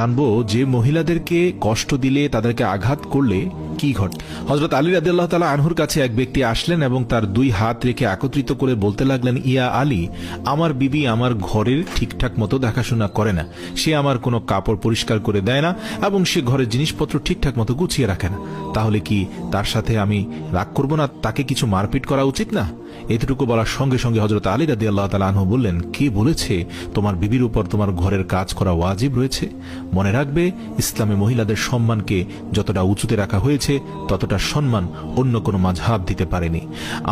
জানবো যে মহিলাদেরকে কষ্ট দিলে, তাদেরকে আঘাত করলে কি ঘটে। হযরত আলী রাদিয়াল্লাহু তাআলা আনহুর কাছে এক ব্যক্তি আসলেন এবং তার দুই হাত রেখে একত্রিত করে বলতে লাগলেন, ইয়া আলী, আমার বিবি আমার ঘরের ঠিকঠাক মতো দেখাশোনা করে না, সে আমার কোনো কাপড় পরিষ্কার করে দেয় না এবং সে ঘরের জিনিসপত্র ঠিকঠাক মতো গুছিয়ে রাখে না। তাহলে কি তার সাথে আমি রাগ করব না? তাকে কিছু মারপিট করা উচিত না? এতটুকু বলার সঙ্গে সঙ্গে হযরত আলী রাদিয়াল্লাহু তাআলা আনহু বললেন, কে বলেছে তোমার বিবির উপর তোমার ঘরের কাজ করা ওয়াজিব রয়েছে? মনে রাখবে, ইসলামে মহিলাদের সম্মানকে যতটা উঁচুতে রাখা হয়েছে ততটা সম্মান অন্য কোনো মাযহাব দিতে পারেনি।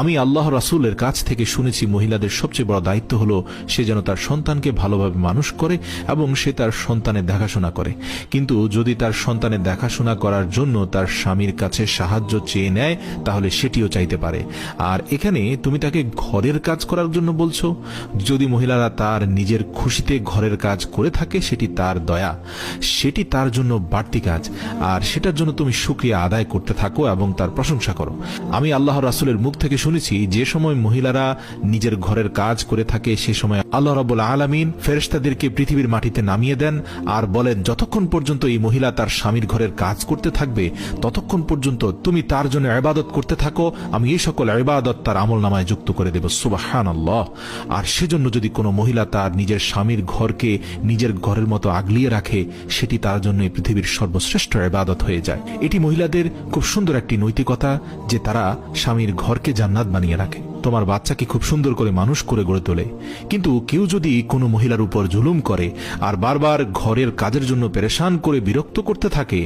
আমি আল্লাহ রাসূলের কাছ থেকে শুনেছি, মহিলাদের সবচেয়ে বড় দায়িত্ব হলো সে যেন তার সন্তানকে ভালোভাবে মানুষ করে এবং সে তার সন্তানের দেখাশোনা করে। কিন্তু যদি তার সন্তানের দেখাশোনা করার জন্য তার স্বামীর কাছে সাহায্য চেয়ে নেয়, তাহলে সেটিও চাইতে পারে। আর এখানে তুমি তাকে ঘরের কাজ করার জন্য বলছো। যদি মহিলারা তার নিজের খুশিতে ঘরের কাজ করে থাকে, সেটি তার দয়া, সেটি তার জন্য বাড়তি কাজ, আর সেটার জন্য তুমি শুকরিয়া আদায় করতে থাকো এবং তার প্রশংসা করো। আমি আল্লাহর রাসূলের মুখ থেকে শুনেছি, যে সময় মহিলারা নিজের ঘরের কাজ করে থাকে সে সময় আল্লাহ রাব্বুল আলামিন ফেরেশতাদেরকে পৃথিবীর মাটিতে নামিয়ে দেন আর বলেন, যতক্ষণ পর্যন্ত এই মহিলা তার স্বামীর ঘরের কাজ করতে থাকবে ততক্ষণ পর্যন্ত তুমি তার জন্য ইবাদত করতে থাকো, আমি এই সকল ইবাদত তার আমলনামায় যুক্ত করে দেব। সুবহানাল্লাহ। আর সেজন্য যদি কোনো মহিলা তার নিজের স্বামীর ঘরকে নিজের ঘরের মতো আগলিয়ে রাখে, সেটি তার জন্য পৃথিবীর সর্বশ্রেষ্ঠ ইবাদত হয়ে যায়। এটি মহিলাদের খুব সুন্দর একটি নৈতিকতা যে তারা স্বামীর ঘরকে জান্নাত বানিয়ে রাখে, তোমার বাচ্চাকে খুব সুন্দর করে মানুষ করে গড়ে তোলে। কিন্তু কেউ যদি কোনো মহিলার উপর জুলুম করে আর বারবার ঘরের কাজের জন্য পেরেশান করে বিরক্ত করতে থাকে,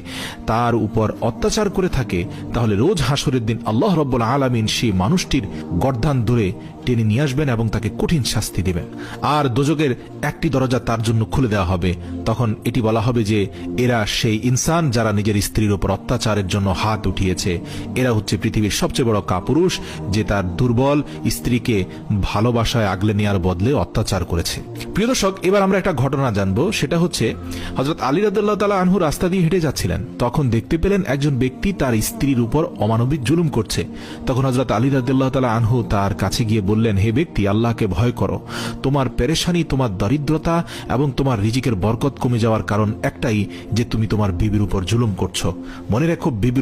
তার উপর অত্যাচার করে থাকে, তাহলে রোজ হাসরের দিন আল্লাহ রাব্বুল আলামিন সেই মানুষটির গর্দান ধরে টেনে নিয়ে আসবেন এবং তাকে কঠিন শাস্তি দিবেন। আর দোজখের একটি দরজা তার জন্য খুলে দেওয়া হবে। তখন এটি বলা হবে যে এরা সেই ইনসান যারা নিজের স্ত্রীর উপর অত্যাচারের জন্য হাত উঠিয়েছে। এরা হচ্ছে পৃথিবীর সবচেয়ে বড় কাপুরুষ, যে তার দুর্বল স্ত্রীকে ভালোবাসায় আগলে নেওয়ার বদলে অত্যাচার করেছে। প্রিয় দর্শক, এবার আমরা একটা ঘটনা জানবো। সেটা হচ্ছে, হযরত আলী রাদিয়াল্লাহু তাআলা আনহু রাস্তা দিয়ে হেঁটে যাচ্ছিলেন, তখন দেখতে পেলেন একজন ব্যক্তি তার স্ত্রীর উপর অমানবিক জুলুম করছে। তখন হযরত আলী রাদিয়াল্লাহু তাআলা আনহু তার কাছে গিয়ে বললেন, হে ব্যক্তি, আল্লাহকে ভয় করো। তোমার পেরেশানি, তোমার দরিদ্রতা এবং তোমার রিজিকের বরকত কমে যাওয়ার কারণ একটাই, যে তুমি তোমার বিবির উপর জুলুম করছো। মনে রেখো, বিবির